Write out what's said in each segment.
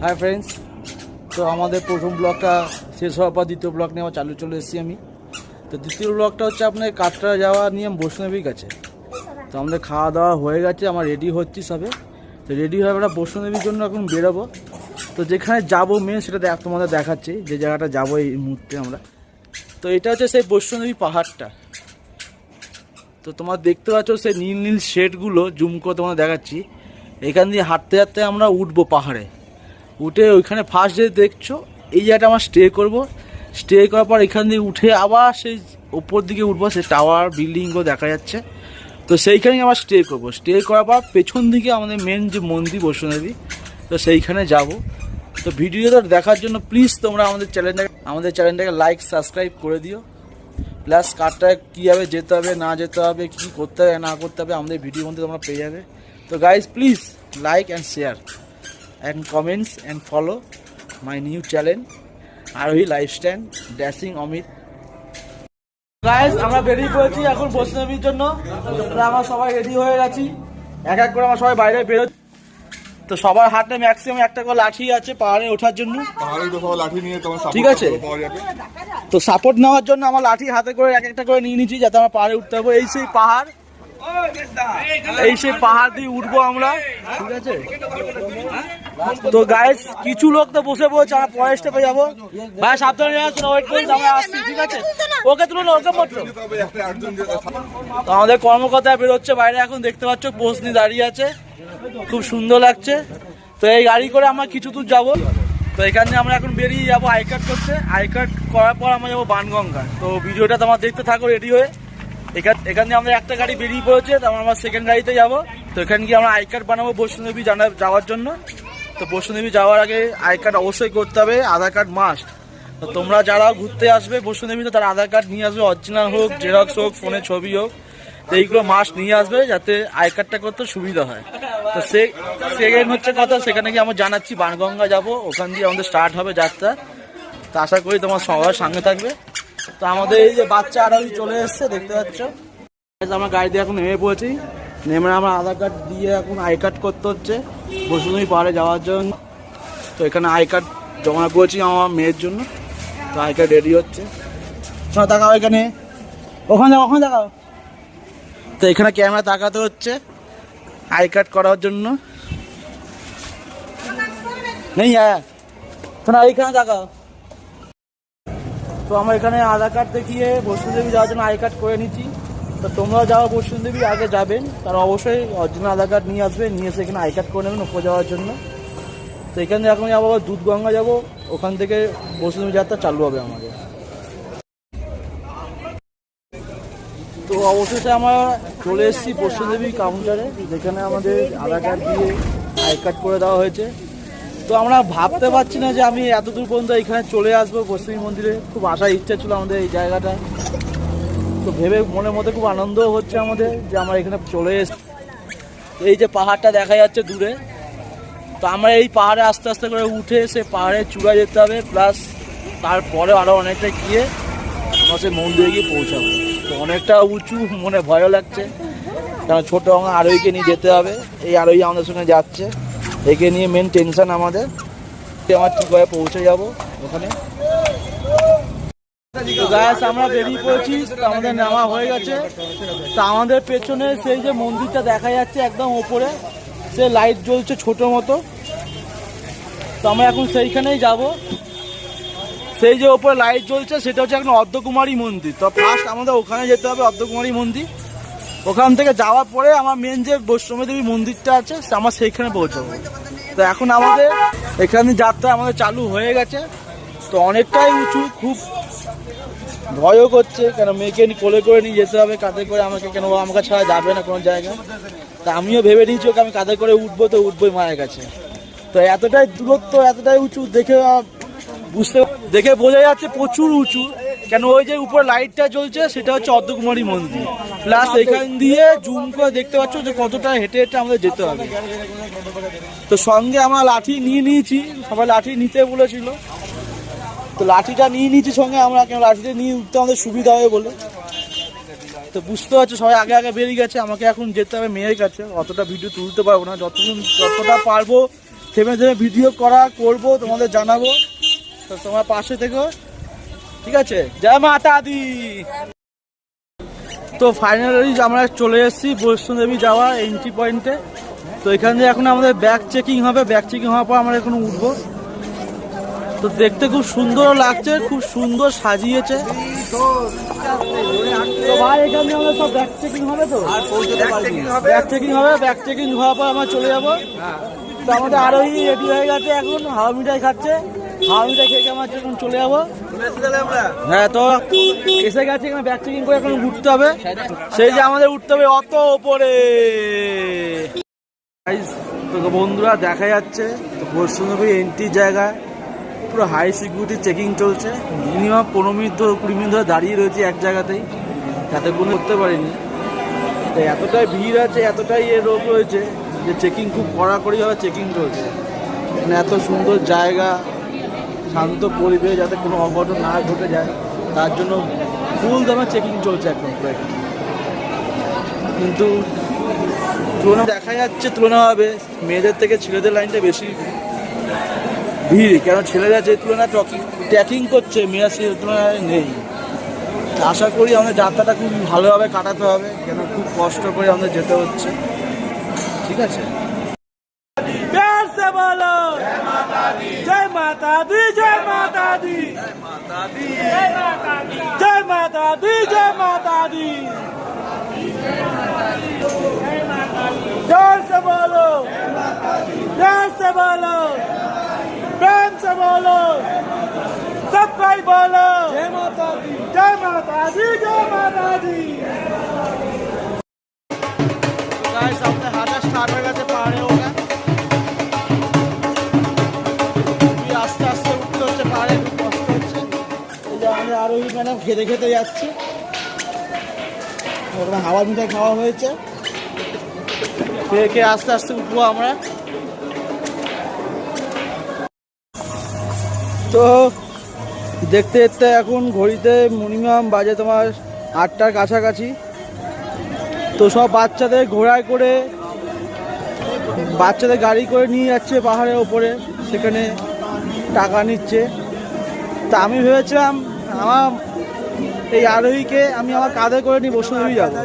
Hi friends, তো আমাদের প্রথম ব্লগটা শেষ হওয়ার পর দ্বিতীয় ব্লগ নিয়ে আবার চলে এসেছি আমি। তো দ্বিতীয় ব্লগটা হচ্ছে আপনার কাটরা যাওয়া নিয়ে বৈষ্ণবীর কাছে। তো আমাদের খাওয়া দাওয়া হয়ে গেছে, আমার রেডি হচ্ছি সবে। তো রেডি হয়ে আমরা বৈষ্ণবীর জন্য এখন বেরোবো। তো যেখানে যাবো মেন সেটা তোমাদের দেখাচ্ছি, যে জায়গাটা যাবো এই মুহূর্তে আমরা। তো এটা হচ্ছে সেই বৈষ্ণবী পাহাড়টা। তো তোমার দেখতে পাচ্ছ সেই নীল নীল শেডগুলো, জুম করে তোমাদের দেখাচ্ছি। এখান দিয়ে হাঁটতে হাঁটতে আমরা উঠবো পাহাড়ে। উঠে ওইখানে ফার্স্ট যে দেখছো এই জায়গাটা আমরা স্টে করব। স্টে করার পর এখান দিয়ে উঠে আবার সেই ওপর দিকে উঠবো, সেই টাওয়ার বিল্ডিংগুলো দেখা যাচ্ছে। তো সেইখানেই আবার স্টে করবো। স্টে করার পর পেছন দিকে আমাদের মেন যে মন্দির বৈষ্ণবী, তো সেইখানে যাব। তো ভিডিওটা দেখার জন্য প্লিজ তোমরা আমাদের চ্যানেলটাকে লাইক সাবস্ক্রাইব করে দিও। প্লাস কারটায় কীভাবে যেতে হবে না যেতে হবে, কী করতে হবে না করতে হবে আমাদের ভিডিওর মধ্যে তোমরা পেয়ে যাবে। তো guys please like and share and comments and follow my new channel আরোহী লাইফস্টাইল ড্যাশিং অমিত। গাইস আমরা বেরিয়ে পড়েছি এখন বৈষ্ণবীর জন্য। আমরা সবাই রেডি হয়ে গেছি, এক এক করে আমরা সবাই বাইরে বেরোচ্ছি। তো সবার হাতে ম্যাক্সিমাম একটা করে লাঠি আছে পাহাড়ে ওঠার জন্য। ঠিক আছে, তো সাপোর্ট নেওয়ার জন্য আমার লাঠি হাতে করে এক একটা করে নিয়ে নিচ্ছি, যাতে আমরা পাহাড়ে উঠতে পারবো। এই সেই পাহাড়, এই সেই পাহাড় দিয়ে উঠবো আমরা। ঠিক আছে, তো গাইস কিছু লোক তো বসে পড়েছে, আমরা পরে স্টেপে যাবো। ভাই সাবধানে ওয়েট করি, আমরা আসছি। ঠিক আছে, ওকে তুলো না, ওকে পড়তো। তো আমাদের কর্মকর্তা বেরোচ্ছে বাইরে, এখন দেখতে পাচ্ছ পোস্ট নিয়ে দাঁড়িয়ে আছে, খুব সুন্দর লাগছে। তো এই গাড়ি করে আমরা কিছু দূর যাবো। তো এখানে আমরা এখন বেরিয়ে যাবো আই কার্ড করতে। আই কার্ড করার পর আমরা যাবো বানগঙ্গা। তো ভিডিওটা তোমার দেখতে থাকো রেডি হয়ে। এখান দিয়ে আমরা একটা গাড়ি বেরিয়ে পড়েছে, তারপর আমরা সেকেন্ড গাড়িতে যাবো। তো এখানে গিয়ে আমরা আই কার্ড বানাবো বৈষ্ণবী যাওয়ার জন্য। তো বৈষ্ণবী যাওয়ার আগে আই কার্ড অবশ্যই করতে হবে, আধার কার্ড মাস্ট। তো তোমরা যারা ঘুরতে আসবে বৈষ্ণবীতে তারা আধার কার্ড নিয়ে আসবে, অরিজিনাল হোক, জেরক্স হোক, ফোনের ছবি হোক। তো এইগুলো মাস্ট নিয়ে আসবে যাতে আই কার্ডটা করতে সুবিধা হয়। তো সেকেন্ড হচ্ছে কথা, সেখানে গিয়ে আমরা জানাচ্ছি বানগঙ্গা যাব, ওখান দিয়ে আমাদের স্টার্ট হবে যাত্রা। তো আশা করি তোমার সবার সঙ্গে থাকবে। তো আমাদের এই যে বাচ্চা আরোহী চলে এসছে, দেখতে পাচ্ছ। আমরা গাড়ি দিয়ে এখন নেমে পড়েছি। নেমে আমরা আধার কার্ড দিয়ে এখন আই কার্ড করতে হচ্ছে বৈষ্ণবী পাহাড়ে যাওয়ার জন্য। তো এখানে আই কার্ড জমা করেছি আমার মেয়ের জন্য। তো আই কার্ড রেডি হচ্ছে, শোনা তাকাও এখানে, ওখানে তাকাও। তো এখানে ক্যামেরা তাকাতে হচ্ছে আই কার্ড করার জন্য। নেই হ্যাঁ, শোনা এইখানে তাকাও। তো আমরা এখানে আধার কার্ড দেখিয়ে বৈষ্ণবদেবী যাওয়ার জন্য আই কার্ড করে নিচ্ছি। তো তোমরাও যাওয়া বৈষ্ণবদেবী আগে যাবেন, তারা অবশ্যই অরিজিনাল আধার কার্ড নিয়ে আসবে, নিয়ে এসে এখানে আই কার্ড করে নেবেন উপরে যাওয়ার জন্য। তো এখান থেকে এখন যাবো দুধগঙ্গা যাবো, ওখান থেকে বৈষ্ণবদেবী যাত্রা চালু হবে আমাদের। তো অবশেষে আমরা চলে এসেছি বৈষ্ণবদেবী কাউন্টারে, যেখানে আমাদের আধার কার্ড দিয়ে আই কার্ড করে দেওয়া হয়েছে। তো আমরা ভাবতে পারছি না যে আমি এত দূর পর্যন্ত এখানে চলে আসবো বৈষ্ণবী মন্দিরে। খুব আসার ইচ্ছা ছিল আমাদের এই জায়গাটা। তো ভেবে মনের মধ্যে খুব আনন্দ হচ্ছে আমাদের যে আমরা এখানে চলে এসেছি। এই যে পাহাড়টা দেখা যাচ্ছে দূরে, তো আমরা এই পাহাড়ে আস্তে আস্তে করে উঠে সে পাহাড়ের চূড়ায় যেতে হবে। প্লাস তারপরে আরও অনেকটা গিয়ে আমরা সে মন্দিরে গিয়ে পৌঁছাবো। তো অনেকটা উঁচু, মনে ভয়ও লাগছে, কারণ ছোটো আমার আরোহীকে নিয়ে যেতে হবে। এই আরোহী আমাদের সঙ্গে যাচ্ছে, একে নিয়ে মেন টেনশন আমাদের। আমার ঠিকভাবে পৌঁছে যাব ওখানে। গাছ আমরা বেরিয়ে পড়েছি, আমাদের নামা হয়ে গেছে। তা আমাদের পেছনে সেই যে মন্দিরটা দেখা যাচ্ছে একদম ওপরে, সে লাইট জ্বলছে ছোট মতো। তো আমরা এখন সেইখানেই যাব। সেই যে ওপরে লাইট জ্বলছে সেটা হচ্ছে এখন অর্ধকুমারী মন্দির। তো ফার্স্ট আমাদের ওখানে যেতে হবে, অর্ধকুমারী মন্দির। ওখান থেকে যাওয়ার পরে আমার মেন যে বৈষ্ণবদেবী মন্দিরটা আছে আমরা সেইখানে পৌঁছাবো। তো এখন আমাদের এখানে যাত্রা আমাদের চালু হয়ে গেছে। তো অনেকটাই উঁচু, খুব ভয়ও করছে, কেন মেয়েকে কোলে করে নিয়ে যেতে হবে কাঁধে করে আমাকে, কেন আমাকে ছাড়া যাবে না কোনো জায়গায়। তা আমিও ভেবে নিয়েছি ওকে আমি কাঁধে করে উঠবো, তো উঠবোই মায়ের কাছে। তো এতটাই দূরত্ব, এতটাই উঁচু দেখে বোঝা যাচ্ছে প্রচুর উঁচু। কেন ওই যে উপরে লাইটটা জ্বলছে সেটা হচ্ছে অর্ধকুমারী মন্দির। প্লাস এখান দিয়ে জুম করে দেখতে পাচ্ছ যে কতটা হেঁটে হেঁটে আমাদের যেতে হবে। তো সঙ্গে আমরা লাঠি নিয়ে নিয়েছি, সবাই লাঠি নিতে বলেছিল। তো লাঠিটা নিয়ে নিয়েছি সঙ্গে আমরা, কেন লাঠিটা নিয়ে উঠতে আমাদের সুবিধা হবে বলে। তো বুঝতে পারছো সবাই আগে আগে বেরিয়ে গেছে, আমাকে এখন যেতে হবে মেয়ের কাছে। অতটা ভিডিও তুলতে পারবো না, যতটা পারবো থেমে থেমে ভিডিও করবো, তোমাদের জানাবো, তো তোমার পাশে থেকো, ঠিক আছে? জয় মাতা দি। তো ফাইনালি আমরা চলে এসেছি বৈষ্ণোদেবী যাওয়ার এন্ট্রি পয়েন্টে। তো এখান থেকে এখন আমাদের ব্যাগ চেকিং হবে, ব্যাগ চেকিং হওয়ার পর আমরা এখন উঠবো। তো দেখতে খুব সুন্দর লাগছে, খুব সুন্দর সাজিয়েছে। তো ভাই এখানে আমাদের সব ব্যাগ চেকিং হবে, তো ব্যাগ চেকিং হবে, ব্যাগ চেকিং হওয়ার পর আমরা চলে যাবো। তো আমাদের আরোহী রেডি হয়ে গেছে, এখন হাওয়া মিঠাই খাচ্ছে, হাওয়া মিঠাই খেয়ে আমরা এখন চলে যাবো। হ্যাঁ, তো এসে গেছে, এখানে ব্যাগ চেকিং করে এখন উঠতে হবে। সেই যে আমাদের উঠতে হবে অত ওপরে। তো বন্ধুরা দেখা যাচ্ছে বৈষ্ণোদেবী এন্ট্রি জায়গায় পুরো হাই সিকিউরিটি চেকিং চলছে। মিনিমাম 15 মিনিট ধরে 20 মিনিট ধরে দাঁড়িয়ে রয়েছে এক জায়গাতেই, যাতে কোনো করতে পারিনি। তো এতটাই ভিড় আছে, এতটাই রোগ রয়েছে যে চেকিং খুব কড়াকড়িভাবে চেকিং চলছে। মানে এত সুন্দর জায়গা, শান্ত পরিবেশ, যাতে কোনো অঘটন না ঘটে যায় তার জন্য ফুল দামে চেকিং চলছে একদম। কিন্তু তুলনা দেখা যাচ্ছে, তুলনা হবে মেয়েদের থেকে ছেলেদের লাইনটা বেশি ভিড়, কেন ছেলেরা যে তুলনায় ট্র্যাকিং করছে মেয়েরা সেই তুলনায় নেই। আশা করি আমাদের যাত্রাটা খুব ভালোভাবে কাটাতে হবে, কেন খুব কষ্ট করে আমাদের যেতে হচ্ছে, ঠিক আছে? জয় মাতা দি, জয় মাতা দি, জয় মাতা দি, জয় মাতা দি, জয় মাতা দি, जोर से बोलो, प्यार से बोलो, प्रेम से बोलो, सब भाई बोलो, जय माता दी, जय माता दी, जय माता दी। तो गाइस अपने हाथा स्टार्ट हो गए पहाड़े हो गए, आस्ते आस्ते उठते হচ্ছে পাহাড়ে, খুব কষ্ট হচ্ছে। এই যে আমাদের আরোহী ম্যাডাম খেতে খেতে যাচ্ছে, ওখানে হাওয়া মিঠাই খাওয়া হয়েছে, খেয়ে আস্তে আস্তে উঠবো আমরা। তো দেখতে দেখতে এখন ঘড়িতে মিনিমাম বাজে তোমার 8টার কাছাকাছি। তো সব বাচ্চাদের ঘোড়ায় করে, বাচ্চাদের গাড়ি করে নিয়ে যাচ্ছে পাহাড়ের ওপরে, সেখানে টাকা নিচ্ছে। তা আমি ভেবেছিলাম আমার এই আরোহীকে আমি আমার কাঁধে করে নিয়ে বৈষ্ণোদেবী যাবো।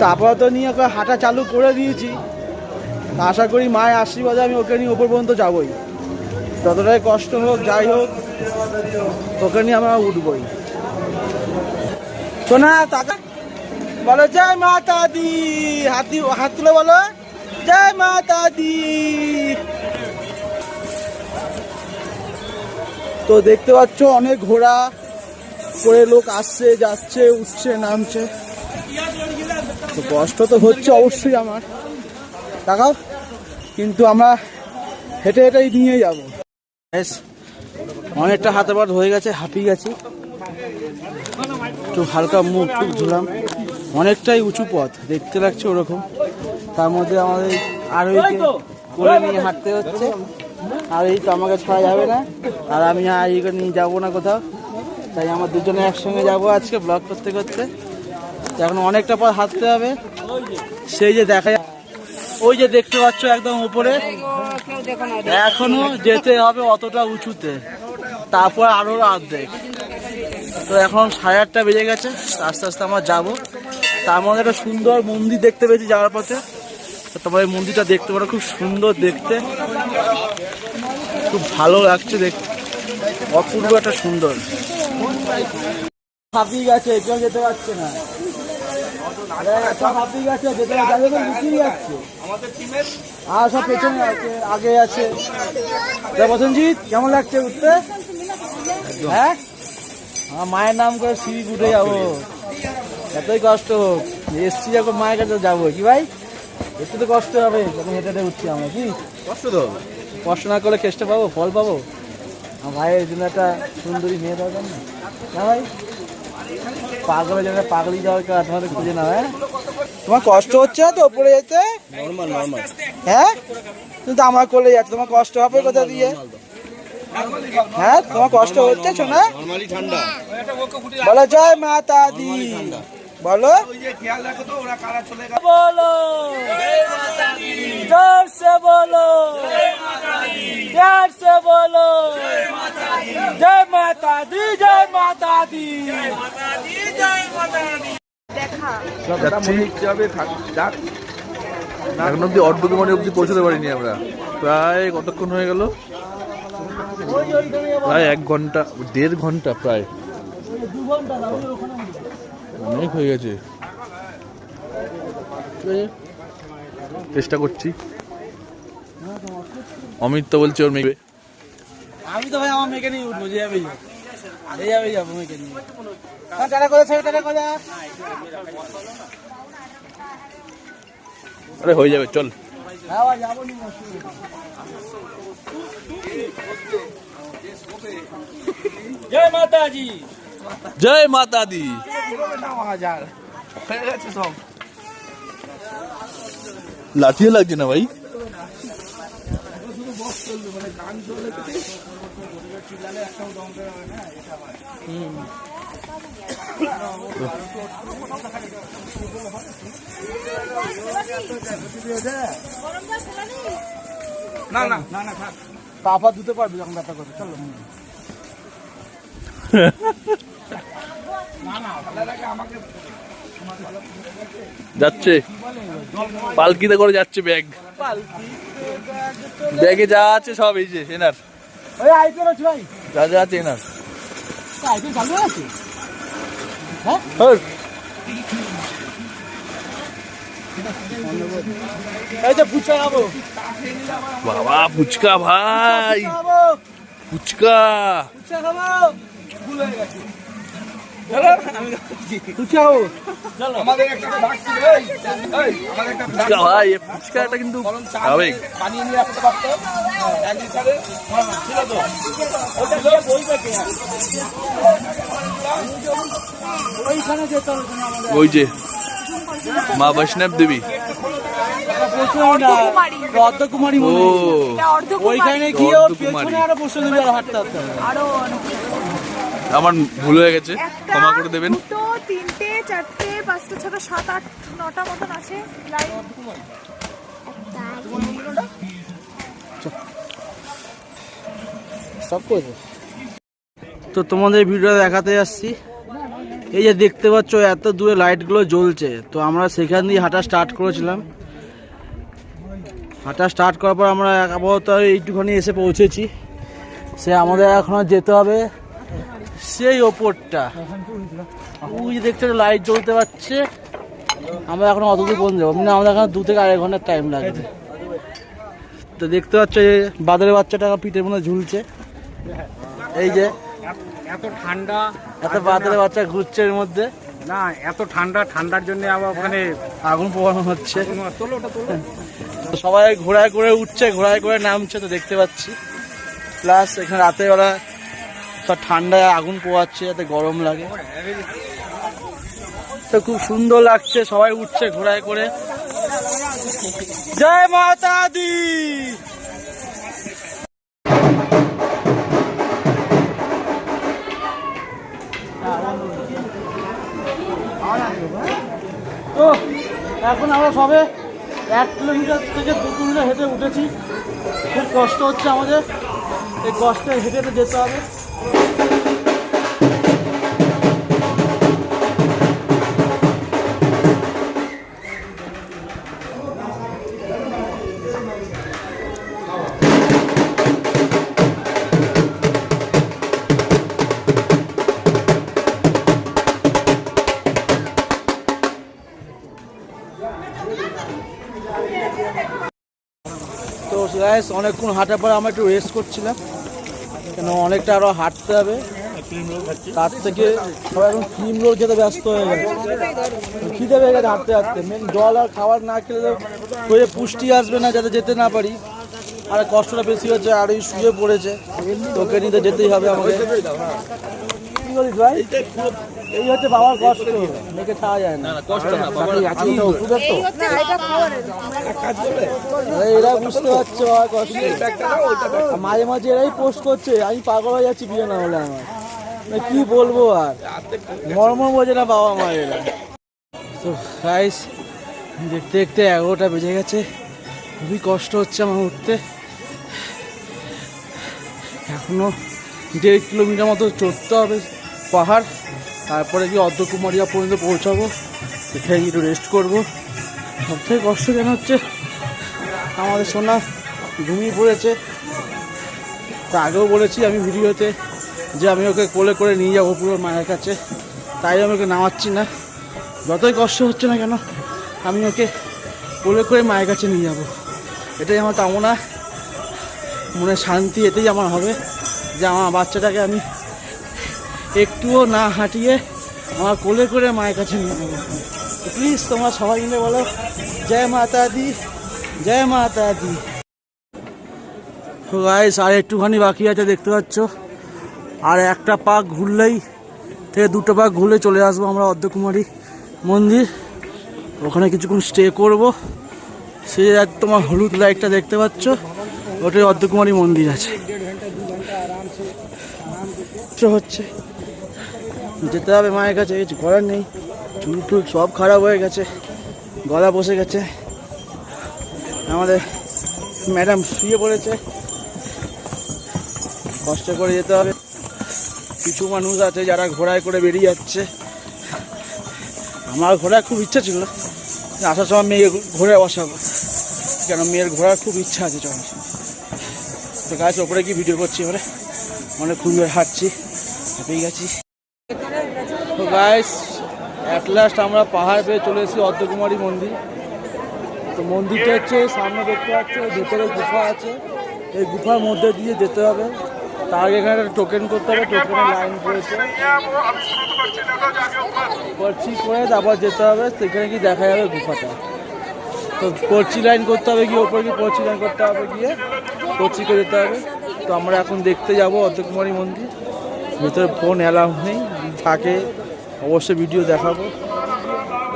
তারপর তো নিয়ে ওকে হাঁটা চালু করে দিয়েছি, আশা করি মায়ের আশীর্বাদে আমি ওকে নিয়ে ওপর পর্যন্ত যাবই, যতটাই কষ্ট হোক যাই হোক ওকে নিয়ে আমরা উঠবই। শোনা টাকা বলো জয় মাতা দি, হাত তুলে বলো জয় মাতা দি। তো দেখতে পাচ্ছ অনেক ঘোড়া করে লোক আসছে, যাচ্ছে, উঠছে, নামছে। তো কষ্ট তো হচ্ছে অবশ্যই আমার, টাকাও, কিন্তু আমরা হেঁটে হেঁটেই নিয়ে যাবো। অনেকটা হাতে পাট হয়ে গেছে, হাঁপিয়ে গেছি, একটু হালকা মুখ টুক ধুলাম। অনেকটাই উঁচু পথ দেখতে লাগছে ওরকম, তার মধ্যে আমাদের আরোহীকে কোলে নিয়ে হাঁটতে হচ্ছে। আর এই তো আমাকে ছাড়া যাবে না, আর আমি আরোহীকে নিয়ে যাবো না কোথাও, তাই আমার দুজনে একসঙ্গে যাবো আজকে ব্লগ করতে করতে। এখন অনেকটা পথ হাঁটতে হবে। সেই যে দেখা যায়, ওই যে দেখতে পাচ্ছ একদম উপরে, এখনো যেতে হবে অতটা উঁচুতে, তারপর আরো অর্ধেক। তো এখন 8:30 বেজে গেছে, আস্তে আস্তে আমরা যাবো। তার মধ্যে একটা সুন্দর মন্দির দেখতে পেয়েছি যাওয়ার পথে, তোমার এই মন্দিরটা দেখতে পারো, খুব সুন্দর দেখতে, খুব ভালো লাগছে দেখতে, অপূর্ব একটা সুন্দর। হাঁপিয়ে গেছে, কেউ যেতে পারছে না, হাঁপিয়ে গেছে, যেতে লুকিয়ে যাচ্ছে, আর সব পেছনে আছে, আগে আছে। বসনজিৎ কেমন লাগছে উঠতে? হ্যাঁ, আমার মায়ের নাম করে সিঁড়ি উঠে যাবো, এতই কষ্ট হোক, এসছি যখন মায়ের কাছে যাবো। কি ভাই, একটু তো কষ্ট হবে, যখন হেঁটে হেঁটে উঠছি আমরা। কি কষ্ট তো, কষ্ট না করে চেষ্টা পাবো, ফল পাবো। আমার ভাইয়ের জন্য একটা সুন্দরী মেয়ে দরকার না, না ভাই? পাগলের জন্য পাগলি দরকার, তোমাদের খুঁজে নাও। হ্যাঁ, তোমার কষ্ট হচ্ছে তো ওপরে যেতে? Normal normal. হ্যাঁ, কিন্তু আমার কোলে যাচ্ছে, তোমার কষ্ট হবে কোথা দিয়ে? হ্যাঁ, তোমার কষ্ট হচ্ছে শোনা? নরমালি ঠান্ডা। বলো জয় মাতা দি, বলো ওই যে খেয়াল রাখো তো ওরা কারা চলে গেল। বলো जोर से बोलो प्यार से बोलो जय माता दी जय माता दी এখন অব্দি অর্ধকুমারী অব্দি পৌঁছতে পারিনি আমরা। প্রায় কতক্ষণ হয়ে গেল? প্রায় 1 ঘন্টা, 1.5 ঘন্টা প্রায়, অনেক হয়ে গেছে। চেষ্টা করছি। অমিত তো বলছে ওর মেয়ে। আমি তো ভাই আমার মেয়েকে নিয়ে উঠবো, যে যাবে যাবো মেয়েকে নিয়ে। টাটা করে ছেড়ে টাটা করে। আরে হয়ে যাবে, চল। হ্যাঁ ভাই যাবো নি। जय माता जी জয় মাতা দি। লাঠিও লাগছে না ভাই। না না না না থাক। পাপা ধুতে পারবে যখন ব্যথা করবে। চলো যাচ্ছে পালকিতে করে যাচ্ছে ব্যাগ। ব্যাগে যা আছে সব এই যে এনার, ওই আইপিএল আছে ভাই, যা যা আছে এনার। আইপিএল চালু আছে। হ্যাঁ এই যে ফুচকা খাবো। বাবা ফুচকা ভাই, ফুচকা। ফুচকা খাবো, ভুল হয়ে গেছে। চলো ফুচকা খাবো। চলো আমাদের একটা ভাগ ছিল, এই আমাদের একটা ফুচকা ভাই, এই ফুচকাটা কিন্তু আবেগ। পানি নিয়ে আসতে পারতো 1 লিটারে ছিল তো। ওটা দিয়ে বইটা কে ওইখানে যেতে হবে আমাদের। ওই যে মা বৈষ্ণব দেবী। অর্ধকুমারী ও ওইখানে গিয়ে অর্ধকুমারী। পেছনে আরো বসে দেবে, আর হাঁটতে হাঁটতে হবে। আমার ভুল হয়ে গেছে, ক্ষমা করে দেবেন। 2, 3, 4, 5, 6, 7, 8, 9টা মতন আছে লাইন। তো তোমাদের ভিডিও দেখাতে আসছি। এই যে দেখতে পাচ্ছ এত দূরে লাইটগুলো জ্বলছে, তো আমরা সেখান দিয়ে হাঁটা স্টার্ট করেছিলাম। হাঁটা স্টার্ট করার পর আমরা আপাতত এইটুখানি এসে পৌঁছেছি। সে আমাদের এখনো যেতে হবে সেই ওপরটা। ওই যে দেখতে লাইট জ্বলতে পারছে, আমরা এখন অত দূর পৌঁছে যাবো, মানে আমাদের এখন 2 থেকে 2.5 ঘন্টার টাইম লাগবে। তো দেখতে পাচ্ছ যে বাদরের বাচ্চাটা পিঠের মধ্যে ঝুলছে। এই যে এত ঠান্ডা, এত বাদরের বাচ্চা ঘুরছে এর মধ্যে। না এত ঠান্ডা, ঠান্ডার জন্য আবার ওখানে আগুন পোড়ানো হচ্ছে। তোলো ওটা তোলো। তো সবাই ঘোড়ায় করে উঠছে, ঘোড়ায় করে নামছে, তো দেখতে পাচ্ছি। প্লাস এখানে রাতের বেলা সব ঠান্ডায় আগুন পোয়াচ্ছে যাতে গরম লাগে। তো খুব সুন্দর লাগছে, সবাই উঠছে ঘোড়ায় করে। জয় মাতা দি। তো এখন আমরা সবে 1 কিলোমিটার থেকে 2 কিলোমিটার হেঁটে উঠেছি। খুব কষ্ট হচ্ছে আমাদের, এই কষ্টে হেঁটে হেঁটে যেতে হবে। তো গাইস অনেকক্ষণ হাঁটার পরে আমরা একটু রেস্ট করছিলাম, কেন অনেকটা আরও হাঁটতে হবে। তার থেকে সবাই এখন ক্রিম রোল খেতে ব্যস্ত হয়ে গেছে, খিদে পেয়ে গেছে হাঁটতে হাঁটতে। মেন জল আর খাবার না খেলে শরীরে পুষ্টি আসবে না, যাতে যেতে না পারি। আর কষ্টটা বেশি হচ্ছে, আর এই শুয়ে পড়েছে, তোকে নিতে যেতেই হবে আমাকে। কি বলিস ভাই? এই হচ্ছে বাবার কষ্ট, মেয়েকে ছাড়া যায় না। ওষুধের তো এরা বুঝতে পারছে বাবার কষ্ট। মাঝে মাঝে এরাই পোস্ট করছে, আমি পাগল হয়ে যাচ্ছি বিয়ে না হলে আমার। কি বলবো আর, মর্ম বোঝে না বাবা মা এরা। তো গাইস দেখতে দেখতে 11টা বেজে গেছে, খুবই কষ্ট হচ্ছে আমার উঠতে। এখনও 1.5 কিলোমিটার মতো চড়তে হবে পাহাড়, তারপরে গিয়ে অর্ধকুমারিয়া পর্যন্ত পৌঁছাবো। সেখানে গিয়ে একটু রেস্ট করবো। সবথেকে কষ্ট কেন হচ্ছে, আমাদের সোনা ঘুমিয়ে পড়েছে। তা আগেও বলেছি আমি ভিডিওতে যে আমি ওকে কোলে করে নিয়ে যাবো পুরো মায়ের কাছে, তাই আমি ওকে নামাচ্ছি না। যতই কষ্ট হচ্ছে না কেন আমি ওকে কোলে করে মায়ের কাছে নিয়ে যাব, এটাই আমার কামনা। মনে শান্তি এতেই আমার হবে যে আমার বাচ্চাটাকে আমি একটুও না হাঁটিয়ে আমার কোলে করে মায়ের কাছে নিয়ে যাবো। প্লিজ তোমরা সবাই মিলে বলো জয় মাতা দি, জয় মাতা দি। তো গাইস আর একটুখানি বাকি আছে, দেখতে পাচ্ছ। আর একটা পাক ঘুরলেই থেকে 2টো পাক ঘুরলে চলে আসবো আমরা অর্ধকুমারী মন্দির। ওখানে কিছুক্ষণ স্টে করব। সে তোমার হলুদ লাইটটা দেখতে পাচ্ছ, ওটাই অর্ধকুমারী মন্দির আছে। হচ্ছে যেতে হবে মায়ের কাছে, কিছু করার নেই। চুল টুল সব খারাপ হয়ে গেছে, গলা বসে গেছে। আমাদের ম্যাডাম শুয়ে পড়েছে, কষ্ট করে যেতে হবে। কিছু মানুষ আছে যারা ঘোড়ায় করে বেরিয়ে যাচ্ছে। আমার ঘোড়ার খুব ইচ্ছা ছিল আসার সময় মেয়ে ঘোড়ায় বসাবো, কেন মেয়ের ঘোড়ার খুব ইচ্ছা আছে চল। তো গাছ ওপরে কি ভিডিও করছি, এবারে অনেক খুবই হাঁটছি, হাঁপিয়ে গেছি। তো গাইস অ্যাট লাস্ট আমরা পাহাড় পেয়ে চলে এসেছি অর্ধকুমারী মন্দির। তো মন্দিরটা হচ্ছে সামনে দেখতে পাচ্ছি, ভেতরে গুফা আছে, এই গুফার মধ্যে দিয়ে যেতে হবে। তার আগে এখানে একটা টোকেন করতে হবে, টোকেনের লাইন করেছে, পর্চি করে তারপর যেতে হবে। সেখানে কি দেখা যাবে গুফাটা। তো পর্চি লাইন করতে হবে, গিয়ে ওপরে গিয়ে পর্চি লাইন করতে হবে, গিয়ে পর্চি করে যেতে হবে। তো আমরা এখন দেখতে যাবো অর্ধকুমারী মন্দির। ভেতরে ফোন অ্যালাউ নেই, থাকে অবশ্যই ভিডিও দেখাবো।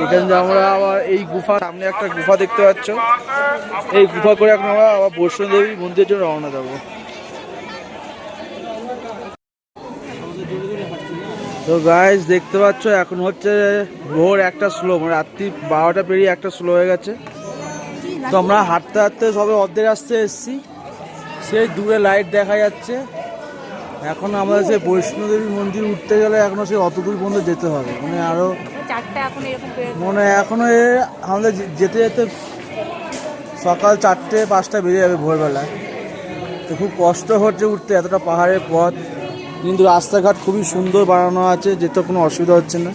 এখানে যে আমরা আবার এই গুফা সামনে একটা গুফা দেখতে পাচ্ছ, এই গুফা করে এখন আমরা আবার বৈষ্ণোদেবী মন্দিরের জন্য রওনা দেবো। তো গাইস দেখতে পাচ্ছ এখন হচ্ছে ভোর 1টা স্লো, মানে রাত্রি 12টা পেরিয়ে 1টা স্লো হয়ে গেছে। তো আমরা হাঁটতে হাঁটতে সবে অর্ধেক রাস্তায় এসেছি, সেই দূরে লাইট দেখা যাচ্ছে। এখন আমাদের সেই বৈষ্ণোদেবী মন্দির উঠতে গেলে এখনো সেই অত দূর পর্যন্ত যেতে হবে, মানে আরো মনে এখনো আমাদের যেতে যেতে সকাল 4টে-5টা বেজে যাবে ভোরবেলায়। তো খুব কষ্ট হচ্ছে উঠতে এতটা পাহাড়ের পথ, কিন্তু রাস্তাঘাট খুবই সুন্দর বানানো আছে, যেতে কোনো অসুবিধা হচ্ছে না।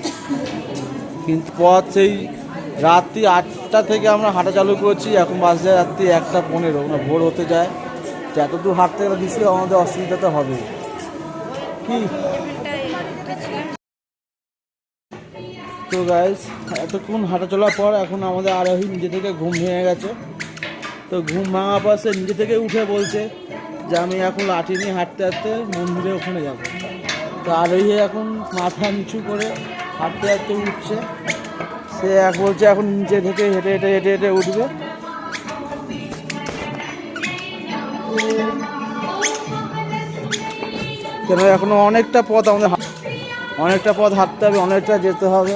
কিন্তু পথ সেই রাত্রি 8টা থেকে আমরা হাঁটা চালু করেছি, এখন বাজে রাত্রি 1:15, মানে ভোর হতে যায়। তো এত দূর হাঁটতে গেলে নিশ্চয়ই আমাদের অসুবিধা তো হবে। কি তো গাইস এতক্ষণ হাঁটা চলার পর এখন আমাদের আরোহী নিজে থেকে ঘুম ভেঙে গেছে। তো ঘুম ভাঙার পর সে নিজে থেকে উঠে বলছে যে আমি এখন লাঠি নিয়ে হাঁটতে হাঁটতে মন্দিরে ওখানে যাব। তো আরোহী এখন মাথা নিচু করে হাঁটতে হাঁটতে উঠছে। সে বলছে এখন নিচে থেকে হেঁটে হেঁটে হেঁটে হেঁটে উঠবে। কেন এখনো অনেকটা পথ আমাদের হাঁটতে হবে, অনেকটা যেতে হবে।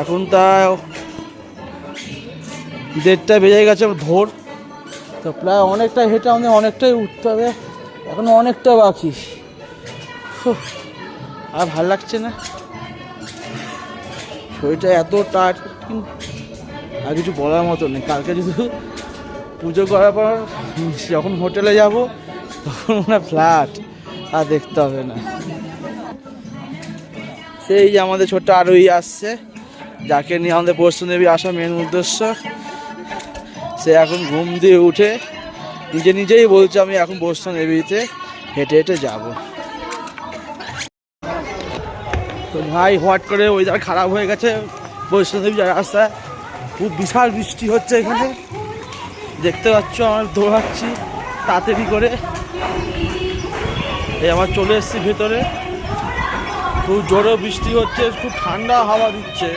এখন তা 1:30 বেজে গেছে ভোর। তো প্রায় অনেকটা হেঁটে আমাদের অনেকটাই উঠতে হবে, এখনো অনেকটা বাকি। আর ভাল লাগছে না, শরীরটা এত টায়ার্ড, আর কিছু বলার মতো নেই। কালকে যদি পুজো করার পর যখন হোটেলে যাব তখন মনে ফ্ল্যাট আর দেখতে হবে না। সেই আমাদের ছোট্ট আরোহী আসছে, যাকে নিয়ে আমাদের বৈষ্ণোদেবী আসা মেন উদ্দেশ্য। সে এখন ঘুম দিয়ে উঠে নিজেই বলছে আমি এখন বৈষ্ণোদেবীতে হেঁটে হেঁটে যাব। তো ভাই হঠাৎ করে ওয়েদার খারাপ হয়ে গেছে বৈষ্ণোদেবী যাওয়ার রাস্তায়, খুব বিশাল বৃষ্টি হচ্ছে এখানে দেখতে পাচ্ছ। আমার দৌড়াচ্ছি তাড়াতাড়ি করে, এই আমার চলে এসেছি ভেতরে। খুব জোরে বৃষ্টি হচ্ছে, খুব ঠান্ডা হাওয়া দিচ্ছে।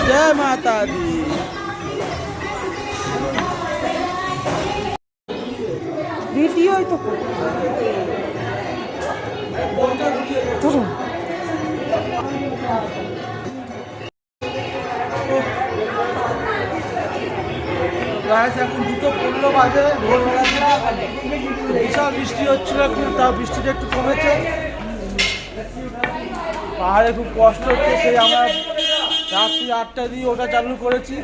জয় মাতা দি। ভিডিওই তো ধরুন এখন 2:15 বাজে, ভোরবেলা থেকে বিশাল বৃষ্টি হচ্ছিল, এখন তাও বৃষ্টিটা একটু কমেছে। পাহাড়ে খুব কষ্ট হচ্ছে, সেই আমরা রাত্রি 8টা দিয়ে ওটা চালু করেছি।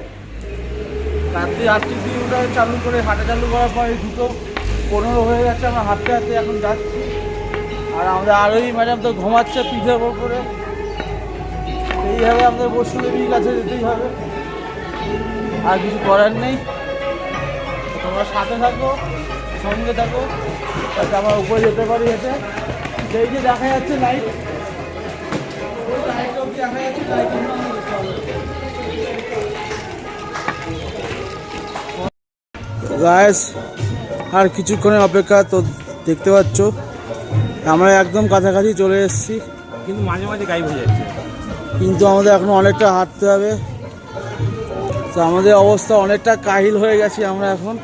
রাত্রি 8টা দিয়ে ওটা চালু করে হাঁটা চালু করার পরে 2:15 হয়ে গেছে, আমরা হাঁটতে হাঁটতে এখন যাচ্ছি। আর আমাদের আরোহী ম্যাডাম তো ঘুমাচ্ছে পিঠের ওপরে। এইভাবে আমাদের বৈষ্ণদেবীর কাছে যেতেই হবে, আর কিছু করার নেই। তোমরা সাথে থাকো, সঙ্গে থাকো, যাতে আমরা উপরে যেতে পারি। হেঁটে সেই যে দেখা যাচ্ছে লাইট, ওই লাইট অবধি দেখা যাচ্ছে, লাইট গাইস। আর কিছুক্ষণের অপেক্ষা, তো দেখতে পাচ্ছ আমরা একদম কাছাকাছি চলে এসেছি, কিন্তু মাঝে মাঝে গায়েব হয়ে যাচ্ছে। কিন্তু আমাদের এখনো অনেকটা হাঁটতে হবে। তো আমাদের অবস্থা অনেকটা কাহিল হয়ে গেছি আমরা এখন।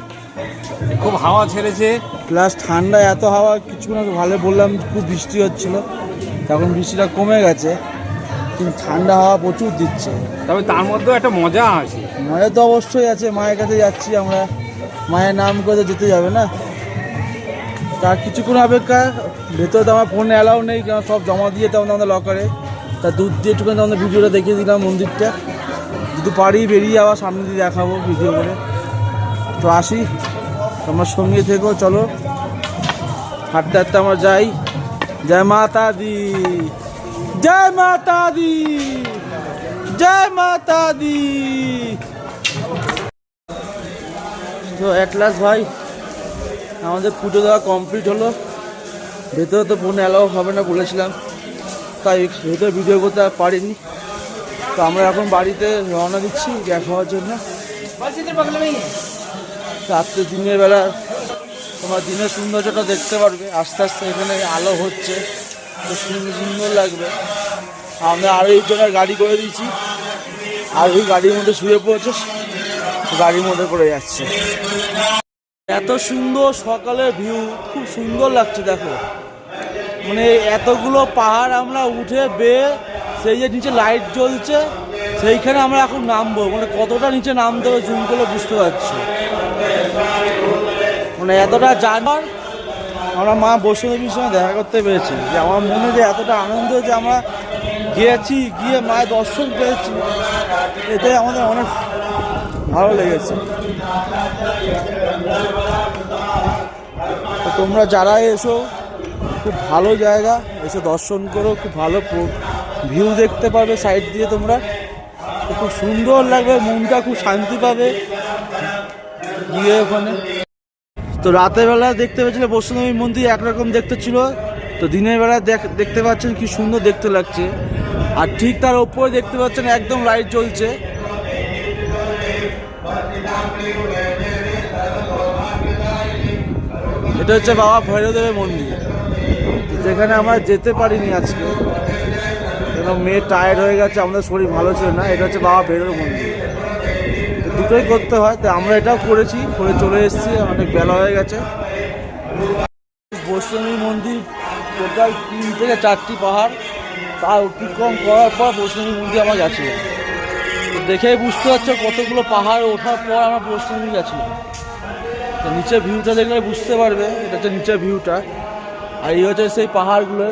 খুব হাওয়া ছেড়েছে, প্লাস ঠান্ডা, এত হাওয়া। কিছুক্ষণ আগে ভালো বললাম খুব বৃষ্টি হচ্ছিল, তখন বৃষ্টিটা কমে গেছে, কিন্তু ঠান্ডা হাওয়া প্রচুর দিচ্ছে। তবে তার মধ্যেও একটা মজা আছে। মজা তো অবশ্যই আছে, মায়ের কাছে যাচ্ছি আমরা, মায়ের নাম করে যেতে যাবে না। তার কিছুক্ষণ অপেক্ষা। ভেতরে তো আমার ফোনে অ্যালাউ নেই, কারণ সব জমা দিয়ে তখন আমাদের লকারে। তা দূর দিয়ে একটুখানি আমাদের ভিডিওটা দেখিয়ে দিলাম মন্দিরটা। যদি পারি বেরিয়ে আবার সামনে দিয়ে দেখাবো ভিডিও করে। তো আসি, তোমার সঙ্গে থেকো, চলো হাঁটতে হাঁটতে আমরা যাই। জয় মাতা দি, জয় মাতা দি, জয় মাতা দি। তো অ্যাটলাস ভাই আমাদের পুজো দেওয়া কমপ্লিট হলো। ভেতরে তো ফোন অ্যালাউ হবে না বলেছিলাম, তাই ভেতরে ভিডিও করতে আর পারিনি। তো আমরা এখন বাড়িতে রওনা দিচ্ছি দেখা হওয়ার জন্য। রাত্রে দিনের বেলা তোমার দিনের সৌন্দর্যটা দেখতে পারবে। আস্তে আস্তে এখানে আলো হচ্ছে, তো সুন্দর সুন্দর লাগবে। আমরা আরও একজনের গাড়ি করে দিয়েছি, আর ওই গাড়ির মধ্যে শুয়ে পড়েছে, গাড়ির মধ্যে করে যাচ্ছে। এত সুন্দর সকালের ভিউ, খুব সুন্দর লাগছে। দেখো মানে এতগুলো পাহাড় আমরা উঠে বেয়ে, সেই যে নিচে লাইট জ্বলছে, সেইখানে আমরা এখন নামবো। মানে কতটা নিচে নামতে হবে জুম করলে বুঝতে পারছি। মানে এতটা জানার আমরা মা বৈষ্ণদেবীর সঙ্গে দেখা করতে পেরেছি, যে আমার মনে যে এতটা আনন্দ যে আমরা গিয়েছি, গিয়ে মায়ের দর্শন পেয়েছি, এটাই আমাদের অনেক ভালো লেগেছে। তো তোমরা যারা এসো, খুব ভালো জায়গা, এসে দর্শন করো, খুব ভালো ভিউ দেখতে পাবে সাইড দিয়ে তোমরা। তো খুব সুন্দর লাগবে, মনটা খুব শান্তি পাবে গিয়ে ওখানে। তো রাতের বেলা দেখতে পেয়েছিল বৈষ্ণদেবী মন্দির একরকম দেখতে ছিল, তো দিনের বেলা দেখতে পাচ্ছেন কি সুন্দর দেখতে লাগছে। আর ঠিক তার ওপরে দেখতে পাচ্ছেন একদম লাইট জ্বলছে। এটা হচ্ছে বাবা ভৈরবদেবের মন্দির, যেখানে আমরা যেতে পারিনি আজকে, কেন মেয়ে টায়ার্ড হয়ে গেছে, আমাদের শরীর ভালো ছিল না। এটা হচ্ছে বাবা ভৈরব মন্দির, দুটোই করতে হয়, তো আমরা এটাও করেছি, করে চলে এসেছি, অনেক বেলা হয়ে গেছে। বৈষ্ণবী মন্দির টোটাল 3 থেকে 4টি পাহাড়, তা অতিক্রম করার পর বৈষ্ণবী মন্দির আমরা গেছিলাম। তো দেখেই বুঝতে পারছো কতগুলো পাহাড় ওঠার পর আমরা বৈষ্ণবী গেছিলাম। তো নিচের ভিউটা দেখলে বুঝতে পারবে, এটা হচ্ছে নিচের ভিউটা। আর এই হচ্ছে সেই পাহাড়গুলো,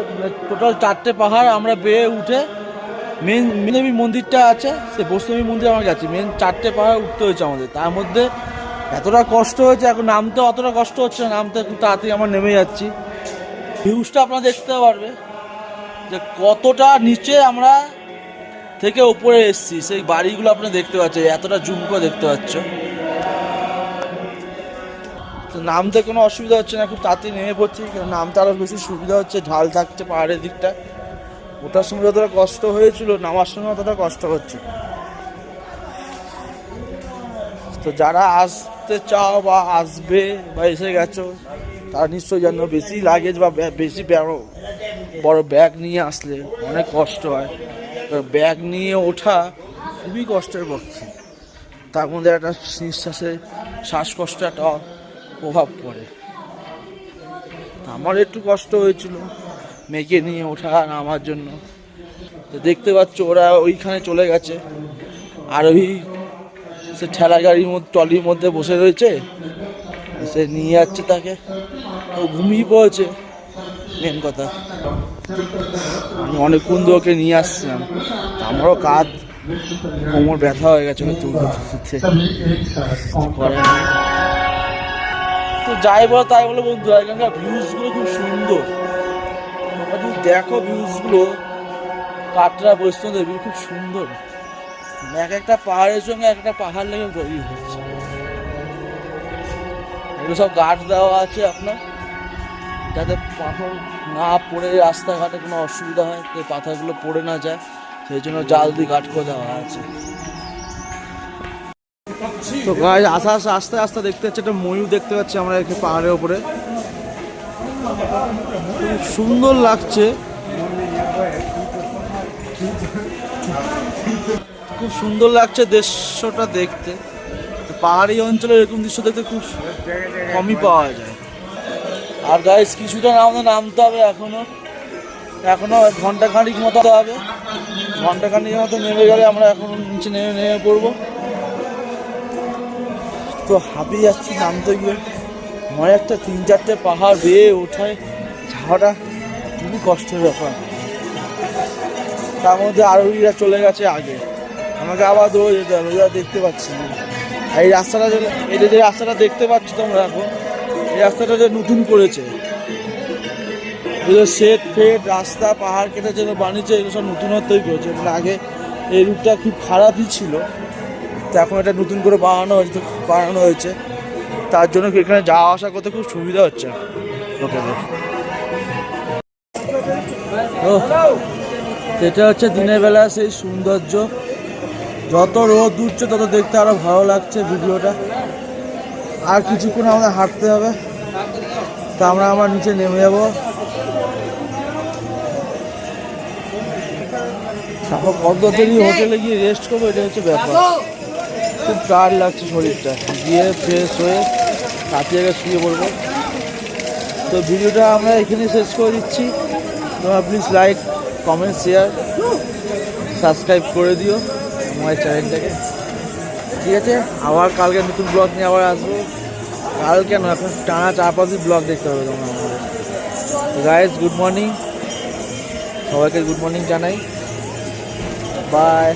টোটাল 4টে পাহাড় আমরা বেয়ে উঠে মেন দেবী মন্দিরটা আছে, সেই বৈষ্ণবী মন্দির আমরা গেছি। মেন 4টে পাহাড় উঠতে হয়েছে আমাদের, তার মধ্যে এতটা কষ্ট হয়েছে, এখন নামতে অতটা কষ্ট হচ্ছে না, নামতে খুব তাড়াতাড়ি আমরা নেমে যাচ্ছি। ভিউজটা আপনারা দেখতে পারবে যে কতটা নিচে আমরা থেকে উপরে এসেছি, সেই বাড়িগুলো আপনারা দেখতে পাচ্ছেন, এতটা জুম করে দেখতে পাচ্ছ। তো নামতে কোনো অসুবিধা হচ্ছে না, খুব তাড়াতাড়ি নেমে পড়ছি, কারণ নামতে আরও বেশি সুবিধা হচ্ছে, ঢাল থাকছে পাহাড়ের দিকটা। ওটার সময় যতটা কষ্ট হয়েছিল, নামার সময় অতটা কষ্ট হচ্ছে। তো যারা আসতে চাও বা আসবে বা এসে গেছো, তারা নিশ্চয়ই জানো বেশি লাগেজ বা বেশি বড় ব্যাগ নিয়ে আসলে অনেক কষ্ট হয়। ব্যাগ নিয়ে ওঠা খুবই কষ্টের পক্ষে, তার মধ্যে একটা নিঃশ্বাসে শ্বাসকষ্ট একটা প্রভাব পড়ে। আমার একটু কষ্ট হয়েছিল, মেয়েকে নিয়ে ওঠা নামার জন্য। তো দেখতে পাচ্ছ ওরা ওইখানে চলে গেছে, আর ওই সে ঠেলা গাড়ির মধ্যে ট্রলির মধ্যে বসে রয়েছে, সে নিয়ে যাচ্ছে তাকে। ও ঘুমিয়ে পড়েছে মেন কথা। আমি অনেকক্ষণ ধরে ওকে নিয়ে আসছিলাম, আমারও কাঁধ কোমর ব্যথা হয়ে গেছে তুলতে তুলতে। করে না। তো যাই বলো তাই বলো বন্ধু, এখানকার ভিউজগুলো খুব সুন্দর। তোমরা যদি দেখো ভিউজগুলো, কাটরা বৈষ্ণব দেবী খুব সুন্দর। এক একটা পাহাড়ের সঙ্গে একটা পাহাড় লেগে তৈরি হচ্ছে। এগুলো সব গাছ দেওয়া আছে আপনার, যাতে পাথর না পড়ে রাস্তাঘাটে কোনো অসুবিধা হয়, যে পাথরগুলো পড়ে না যায়, সেই জন্য জাল দিয়ে গাছ করে দেওয়া আছে। তো গাছ আস্তে আস্তে দেখতে পাচ্ছি একটা ময়ূর দেখতে পাচ্ছি আমরা এখানে পাহাড়ের উপরে, খুব সুন্দর লাগছে, খুব সুন্দর লাগছে দৃশ্যটা দেখতে। তো পাহাড়ি অঞ্চলে এরকম দৃশ্য দেখতে খুব কমই পাওয়া যায়। আর গাইস কিছুটা আমাদের নামতে হবে, এখনো ঘন্টাখানিক মতো হবে। ঘন্টাখানিক মতো নেমে গেলে আমরা এখন নিচে নেমে পড়বো। তো হাঁপিয়ে যাচ্ছি নামতে গিয়ে, মনে একটা 3-4টে পাহাড় বেয়ে ওঠায় যাওয়াটা খুবই কষ্টের ব্যাপার। তার মধ্যে আরোহীরা চলে গেছে আগে, আমাকে আবার দৌড়ে যেতে হবে, যা দেখতে পাচ্ছি না। এই রাস্তাটা এটা যে রাস্তাটা দেখতে পাচ্ছ তোমরা এখন, এই রাস্তাটা যে নতুন করেছে, সেট ফেট রাস্তা পাহাড় কেটে যেন বানিয়েছে, এগুলো সব নতুনত্বই করেছে। মানে আগে এই রুটটা খুব খারাপই ছিল, তো এখন এটা নতুন করে বানানো হয়েছে। তার জন্য এখানে যাওয়া আসা করতে খুব সুবিধা হচ্ছে লোকেদের। এটা হচ্ছে দিনের বেলা সেই সৌন্দর্য, যত রোদ উঠছে তত দেখতে আরো ভালো লাগছে ভিডিওটা। আর কিছুক্ষণ আমাদের হাঁটতে হবে, তা আমরা আমার নিচে নেমে যাবো। তারপর কত দেরি হোটেলে গিয়ে রেস্ট করবো, এটা হচ্ছে ব্যাপার। খুব টায়ার্ড লাগছে শরীরটা, গিয়ে ফ্রেশ হয়ে রাতে আগে শুয়ে পড়বো। তো ভিডিওটা আমরা এখানে শেষ করে দিচ্ছি। তোমরা please like, comment, share, subscribe করে দিও আমার চ্যানেলটাকে, ঠিক আছে? আবার কালকে নতুন ব্লগ নিয়ে আবার আসবো। কাল কেন, এখন টানা 4-5 দিন ব্লগ দেখতে হবে তোমরা আমাদের। গাইস গুড মর্নিং, সবাইকে গুড মর্নিং জানাই, বাই।